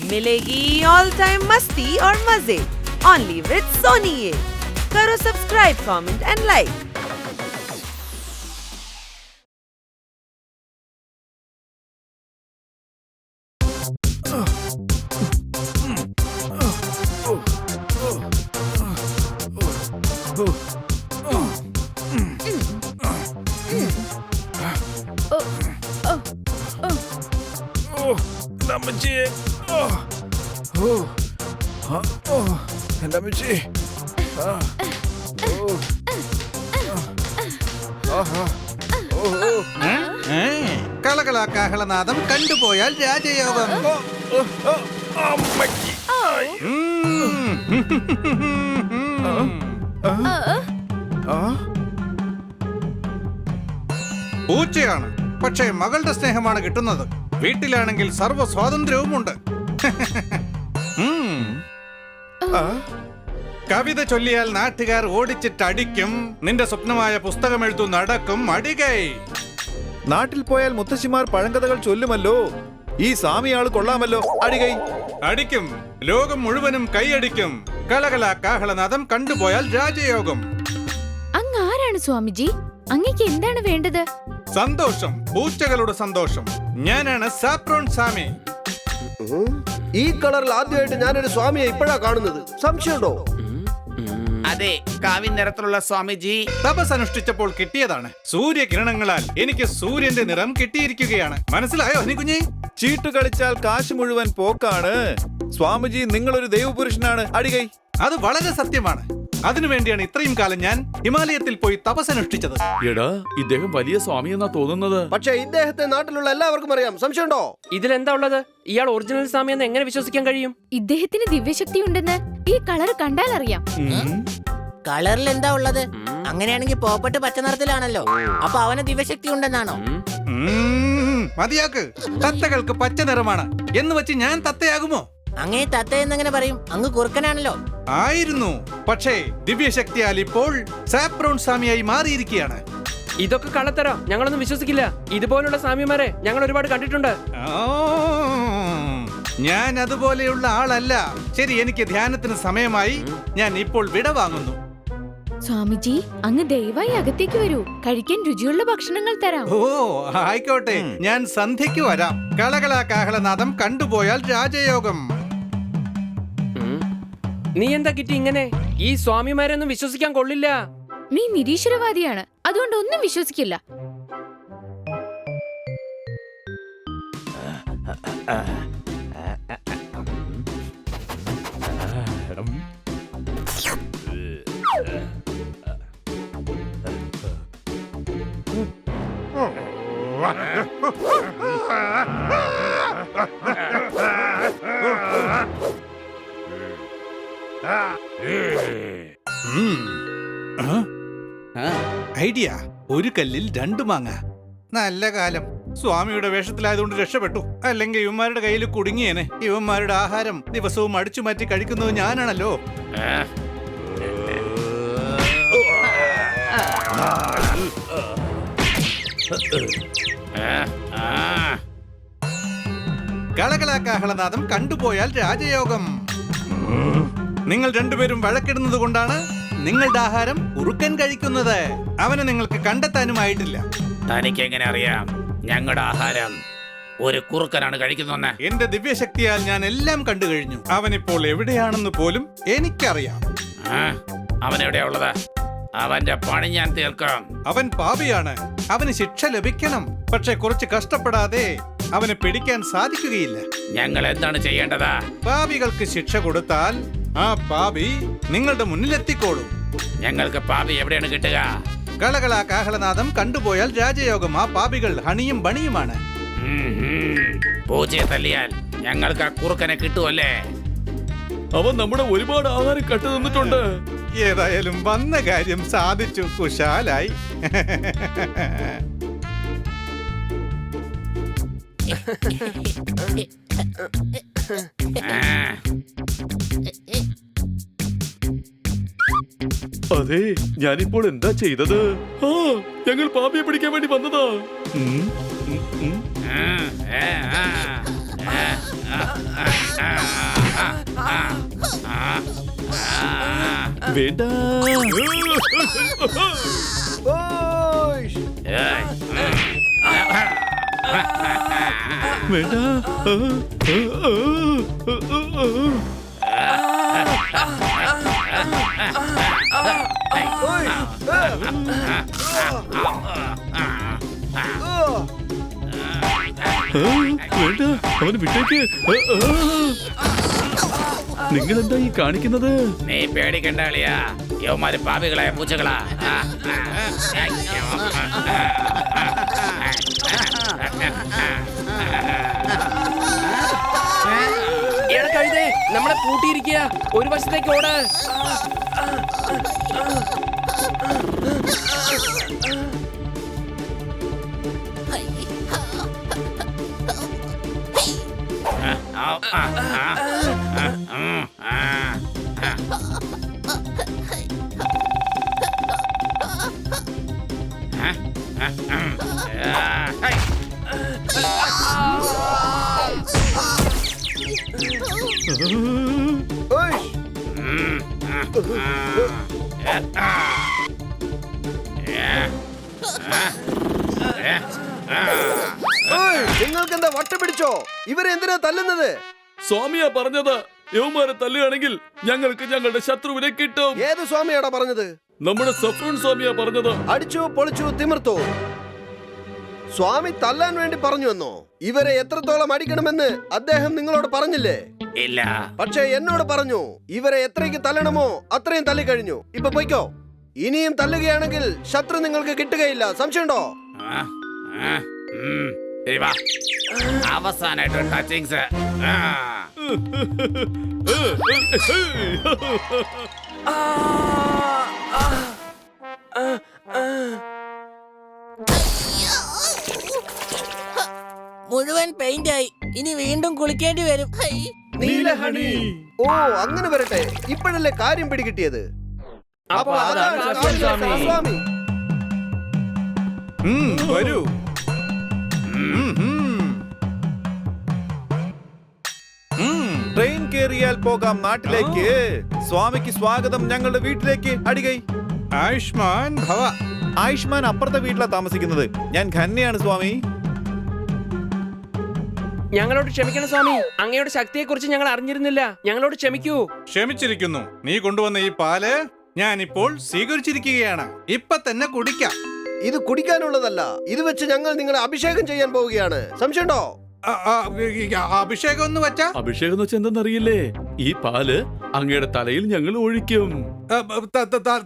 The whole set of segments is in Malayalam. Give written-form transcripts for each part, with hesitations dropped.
मिलेगी ऑल टाइम मस्ती और मजे ओनली विद सोनी ये। करो सब्सक्राइब, कमेंट एंड लाइक। കളകളാകാഹളനാദം കണ്ടുപോയാൽ രാജയോഗം. പൂച്ചയാണ്, പക്ഷേ മകളുടെ സ്നേഹമാണ് കിട്ടുന്നത്. വീട്ടിലാണെങ്കിൽ സർവ്വ സ്വാതന്ത്ര്യവുമുണ്ട്. കവിത ചൊല്ലിയാൽ നാട്ടുകാർ ഓടിച്ചിട്ടടിക്കും. നിന്റെ സ്വപ്നമായ പുസ്തകം എഴുത്തു നടക്കും. അടികൈ. നാട്ടിൽ പോയാൽ മുത്തശ്ശിമാർ പഴങ്കഥകൾ ചൊല്ലുമല്ലോ. ഈ സ്വാമിയാള് കൊള്ളാമല്ലോ. അടികൈ. അടിക്കും. ലോകം മുഴുവനും കൈയടിക്കും. കളകളാകാഹളനാദം കണ്ടുപോയാൽ രാജയോഗം. അങ്ങ് ആരാണ് സ്വാമിജി? അങ്ങേക്ക് എന്താണ് വേണ്ടത്? സന്തോഷം, പൂച്ചകളുടെ സന്തോഷം. ഞാനാണ് സാപ്രോൺ സ്വാമി. ഈ കളറിൽ ആദ്യമായിട്ട് ഞാനൊരു സ്വാമിയെ ഇപ്പോഴാ കാണുന്നത്. സംശയമുണ്ടോ? അതെ, കാവിൻ നിറത്തിലുള്ള സ്വാമിജി. തപസ് അനുഷ്ഠിച്ചപ്പോൾ കിട്ടിയതാണ്. സൂര്യകിരണങ്ങളാൽ എനിക്ക് സൂര്യന്റെ നിറം കിട്ടിയിരിക്കുകയാണ്. മനസ്സിലായോ കുഞ്ഞി? ചീട്ട് കളിച്ചാൽ കാശ് മുഴുവൻ പോക്കാണ്. സ്വാമിജി, നിങ്ങളൊരു ദൈവപുരുഷനാണ്. അടികൈ. അത് വളരെ സത്യമാണ്. അതിനുവേണ്ടിയാണ് ഇത്രയും കാലം ഞാൻ ഹിമാലയത്തിൽ പോയി തപസ് അനുഷ്ഠിച്ചത്. എടാ, ഇദ്ദേഹം വലിയ സ്വാമി എന്നാ തോന്നുന്നത്. പക്ഷേ ഇദ്ദേഹത്തെ നാട്ടിലുള്ള എല്ലാവർക്കും അറിയാം. സംശയമുണ്ടോ? ഇതിലെന്താ ഉള്ളത്? ഇയാൾ ഒറിജിനൽ സ്വാമി എന്ന് എങ്ങനെ വിശ്വസിക്കാൻ കഴിയും? ഇദ്ദേഹത്തിന് ദിവ്യശക്തി ഉണ്ടെന്ന് ഈ കളർ കണ്ടാൽ അറിയാം. കളറിൽ എന്താ ഉള്ളത്? അങ്ങനെയാണെങ്കിൽ പോപ്പട്ട് പച്ച നിറത്തിലാണല്ലോ. അപ്പൊ അവന് ദിവ്യശക്തി ഉണ്ടെന്നാണോ? മതിയാക്ക്. തത്തകൾക്ക് പച്ച നിറമാണ് എന്ന് വെച്ച് ഞാൻ തത്തയാകുമോ? അങ്ങേ തത്ത എന്നെങ്ങനെ പറയും? അങ്ങ് കുറുക്കനാണല്ലോ. ആയിരുന്നു, പക്ഷേ ദിവ്യശക്തിയാൽ ഇപ്പോൾ സാപ്രോൺ സ്വാമിയായി മാറിയിരിക്കുകയാണ്. ഇതൊക്കെ കള്ളത്തരം. ഞങ്ങളൊന്നും വിശ്വസിക്കില്ല. ഇതുപോലുള്ള സ്വാമിമാരെ ഞങ്ങൾ ഒരുപാട് കണ്ടിട്ടുണ്ട്. ഞാൻ അതുപോലെയുള്ള ആളല്ല. ശരി, എനിക്ക് ധ്യാനത്തിന് സമയമായി. ഞാൻ ഇപ്പോൾ വിട വാങ്ങുന്നു. സ്വാമിജി, അങ്ങ് ദയവായി അകത്തേക്ക് വരൂ. കഴിക്കാൻ രുചിയുള്ള ഭക്ഷണങ്ങൾ തരാം. ഓ, ആയിക്കോട്ടെ. ഞാൻ സന്ധ്യയ്ക്ക് വരാം. കളകളാകാഹളനാദം കണ്ടുപോയാൽ രാജയോഗം. നീ എന്താ കിട്ടി ഇങ്ങനെ? ഈ സ്വാമിമാരൊന്നും വിശ്വസിക്കാൻ കൊള്ളില്ല. നീ നിരീശ്വരവാദിയാണ്, അതുകൊണ്ട് ഒന്നും വിശ്വസിക്കില്ല. ഐഡിയ. ഒരു കല്ലിൽ രണ്ടു മാങ്ങ. നല്ല കാലം. സ്വാമിയുടെ വേഷത്തിലായതുകൊണ്ട് രക്ഷപ്പെട്ടു. അല്ലെങ്കിൽ ഇവന്മാരുടെ കയ്യിൽ കുടുങ്ങിയേനെ. ഇവന്മാരുടെ ആഹാരം ദിവസവും അടിച്ചു മാറ്റി കഴിക്കുന്നത് ഞാനാണല്ലോ. കളകളാകാഹളനാദം കണ്ടുപോയാൽ രാജയോഗം. നിങ്ങൾ രണ്ടുപേരും വഴക്കിടുന്നത് കൊണ്ടാണ് നിങ്ങളുടെ ആഹാരം കുറുക്കൻ കഴിക്കുന്നത്. അവനെ നിങ്ങൾക്ക് കണ്ടെത്താനുമായിട്ടില്ല. തനിക്ക് എങ്ങനെ അറിയാം ഞങ്ങളുടെ ആഹാരം ഒരു കുറുക്കനാണ് കഴിക്കുന്നതെന്ന്? എന്റെ ദിവ്യശക്തിയാൽ ഞാൻ എല്ലാം കണ്ടു കഴിഞ്ഞു. അവനിപ്പോൾ എവിടെയാണെന്ന് പോലും എനിക്കറിയാം. അവൻ എവിടെയാ ഉള്ളത്? അവന്റെ പണി ഞാൻ തീർക്കാം. അവൻ പാപിയാണ്. അവന് ശിക്ഷ ലഭിക്കണം. പക്ഷെ കുറച്ച് കഷ്ടപ്പെടാതെ അവനെ പിടിക്കാൻ സാധിക്കുകയില്ല. ഞങ്ങൾ എന്താണ് ചെയ്യേണ്ടത്? പാപികൾക്ക് ശിക്ഷ കൊടുത്താൽ ആ പാപി നിങ്ങളുടെ മുന്നിലെത്തിക്കോളും. ഞങ്ങൾക്ക് പാപി എവിടെയാണ് കിട്ടുക? കളകളാകാഹളനാദം കണ്ടുപോയാൽ രാജയോഗം. ആ പാപികൾ ഹണിയും ബണിയുമാണ്. പൂച്ചയെ തല്ലിയാൽ ഞങ്ങൾക്ക് ആ കുറുക്കനെ കിട്ടുമല്ലേ? അവൻ നമ്മുടെ ഒരുപാട് ആഹാരം കട്ടു തന്നിട്ടുണ്ട്. ഏതായാലും വന്ന കാര്യം സാധിച്ചു. കുശാലായി. അതെ, ഞാനിപ്പോൾ എന്താ ചെയ്തത്? ഞങ്ങൾ പാപ്പിയെ പിടിക്കാൻ വേണ്ടി വന്നതാ. വേണ്ട. ഓയ്. ഏയ്. വേണ്ട. ഓയ്. വേണ്ട, അവന് വിട്ടേക്ക്. നിങ്ങൾ എന്താ ഈ കാണിക്കുന്നത്? നീ പേടിക്കണ്ട അളിയാ, യവന്മാര് പാപികളായ പൂച്ചകളാ. എടാ കഴുതേ, നമ്മളെ പൂട്ടിയിരിക്കുക. ഒരു വശത്തേക്ക് ഓട്. ഓയ്. ഓയ്. നിങ്ങൾക്ക് എന്താ വട്ട പിടിച്ചോ? ഇവരെ എന്തിനാ തല്ലുന്നത്? സ്വാമിയാ പറഞ്ഞത്, യവന്മാരെ തല്ലുകയാണെങ്കിൽ ഞങ്ങൾക്ക് ഞങ്ങളുടെ ശത്രുവിനെ കിട്ടും. ഏത് സ്വാമിയാടാ പറഞ്ഞത്? നമ്മുടെ സഫ്രൂൺ സ്വാമിയാ പറഞ്ഞത്. അടിച്ചു പൊളിച്ചു തിമിർത്തോ? സ്വാമി തല്ലാൻ വേണ്ടി പറഞ്ഞു എന്നോ? ഇവരെ എത്രത്തോളം അടിക്കണമെന്ന് അദ്ദേഹം നിങ്ങളോട് പറഞ്ഞില്ലേ? ഇല്ല. പക്ഷേ എന്നോട് പറഞ്ഞു ഇവരെ എത്രയ്ക്ക് തല്ലണമോ അത്രയും തല്ലിക്കഴിഞ്ഞു. ഇപ്പൊ പോയിക്കോ. ഇനിയും തല്ലുകയാണെങ്കിൽ ശത്രു നിങ്ങൾക്ക് കിട്ടുകയില്ല. സംശയമുണ്ടോ? അവസാനായിട്ട് ടച്ചിങ്സ്. മുഴുവൻ പെയിന്റ് ആയി. ഇനി വീണ്ടും കുളിക്കേണ്ടി വരും. നീലഹണി. ഓ അങ്ങനെ വരട്ടെ. ഇപ്പോഴല്ലേ കാര്യം പിടികിട്ടിയത്. അപ്പൊ അതാണ് കാശ്യപ സ്വാമി. സ്വാമി. വരൂ. ട്രെയിൻ കേറിയാൽ പോകാം നാട്ടിലേക്ക്. സ്വാമിക്ക് സ്വാഗതം ഞങ്ങളുടെ വീട്ടിലേക്ക്. അടികൈ. ആയുഷ്മാൻ ഭവ. ആയുഷ്മാൻ അപ്പുറത്തെ വീട്ടിലാ താമസിക്കുന്നത്. ഞാൻ ഖന്നയാണ് സ്വാമി. ഞങ്ങളോട് ക്ഷമിക്കണം സ്വാമി. അങ്ങയുടെ ശക്തിയെക്കുറിച്ച് ഞങ്ങൾ അറിഞ്ഞിരുന്നില്ല. ഞങ്ങളോട് ക്ഷമിക്കൂ. ക്ഷമിച്ചിരിക്കുന്നു. നീ കൊണ്ടുവന്ന ഈ പാല് ഞാനിപ്പോൾ സ്വീകരിച്ചിരിക്കുകയാണ്. ഇപ്പൊ തന്നെ കുടിക്കാം. ഇത് കുടിക്കാനുള്ളതല്ല. ഇത് വെച്ച് ഞങ്ങൾ നിങ്ങളെ അഭിഷേകം ചെയ്യാൻ പോവുകയാണ്. സംശയമുണ്ടോ? അഭിഷേകം എന്ന് വെച്ചാ? അഭിഷേകം എന്ന് വെച്ചാൽ എന്തെന്നറിയില്ലേ? ഈ പാല് അങ്ങയുടെ തലയിൽ ഞങ്ങൾ ഒഴിക്കും.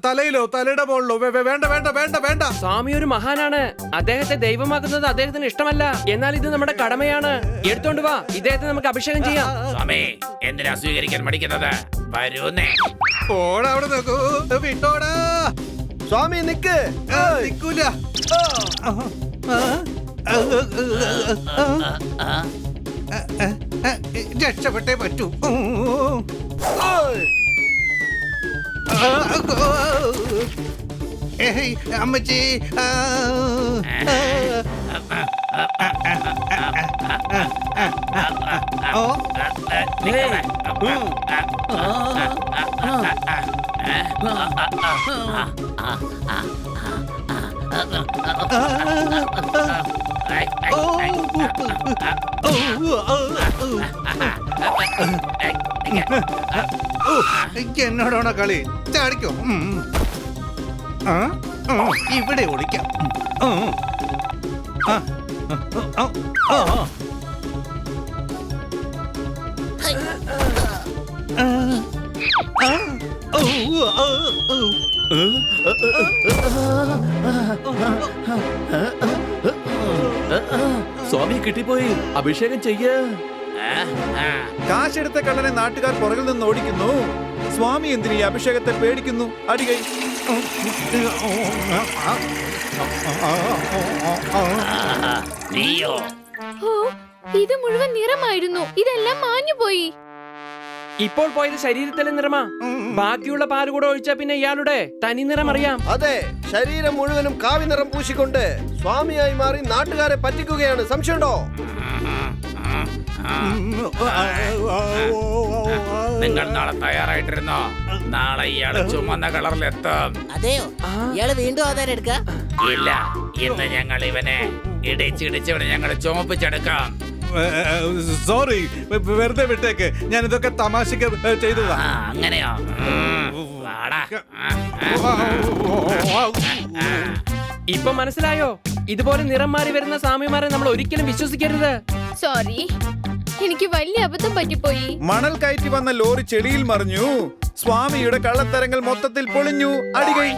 തലയിലോ? തലയുടെ മുകളിലോ? വേണ്ട വേണ്ട വേണ്ട വേണ്ട. സ്വാമി ഒരു മഹാനാണ്. അദ്ദേഹത്തെ ദൈവമാക്കുന്നത് അദ്ദേഹത്തിന് ഇഷ്ടമല്ല. എന്നാൽ ഇത് നമ്മുടെ കടമയാണ്. എടുത്തോണ്ട് വാ, ഇദ്ദേഹത്തെ നമുക്ക് അഭിഷേകം ചെയ്യാം. സ്വാമി എന്തിനാ സ്വീകരിക്കാൻ മടിക്കുന്നത്? വരൂന്നേ. ഓടാ, അവിടെ നോക്കൂ. വിട്ടോടാ. സ്വാമി നിക്ക്. നിക്കൂല. രക്ഷപ്പെട്ടേ പറ്റൂ. അമ്മച്ചി. എന്നോടാണോ കളി? ചാടിക്കോ. ഇവിടെ ഓടിക്കാം. സ്വാമി കിട്ടിപ്പോയി. അഭിഷേകം ചെയ്യ. കാശെടുത്ത കള്ളനെ നാട്ടുകാർ പുറകിൽ നിന്ന് ഓടിക്കുന്നു. സ്വാമി എന്തിനീ അഭിഷേകത്തെ പേടിക്കുന്നു? അടികൈ. നീയോ? ഓ, ഇത് മുഴുവൻ നിറമായിരുന്നു. ഇതെല്ലാം മാഞ്ഞുപോയി. ഇപ്പോൾ പോയത് ശരീരത്തിലെ നിറമാ. ബാക്കിയുള്ള പാല് കൂടെ ഒഴിച്ചാ പിന്നെ ഇയാളുടെ തനി നിറം അറിയാം. അതെ, ശരീരം മുഴുവനും കാവി നിറം പൂശിക്കൊണ്ട് സ്വാമിയായി മാറി നാട്ടുകാരെ പറ്റിക്കുകയാണ്. സംശയമുണ്ടോ? നിങ്ങൾ നാളെ തയ്യാറായിട്ടിരുന്നോ? നാളെ ഇയാള് ചുമന്ന കളറിലെത്തും. അതെയോ? ഇയാള് വീണ്ടും അവതാരം എടുക്ക? ഇല്ല, ഇന്ന് ഞങ്ങൾ ഇവനെ ഇടിച്ചിടിച്ചവനെ ഞങ്ങൾ ചുമപ്പിച്ചെടുക്കാം. സോറി, വെറുതെ വിട്ടേക്ക്. ഞാൻ ഇതൊക്കെ തമാശക്ക് ചെയ്തതാ. അങ്ങനെയോ? വാടാ. ഇപ്പൊ മനസ്സിലായോ? ഇതുപോലെ നിറം മാറി വരുന്ന സ്വാമിമാരെ നമ്മൾ ഒരിക്കലും വിശ്വസിക്കരുത്. സോറി, എനിക്ക് വലിയ അബദ്ധം പറ്റിപ്പോയി. മണൽ കയറ്റി വന്ന ലോറി ചെടിയിൽ മറിഞ്ഞു. സ്വാമിയുടെ കള്ളത്തരങ്ങൾ മൊത്തത്തിൽ പൊളിഞ്ഞു. അടികൈ.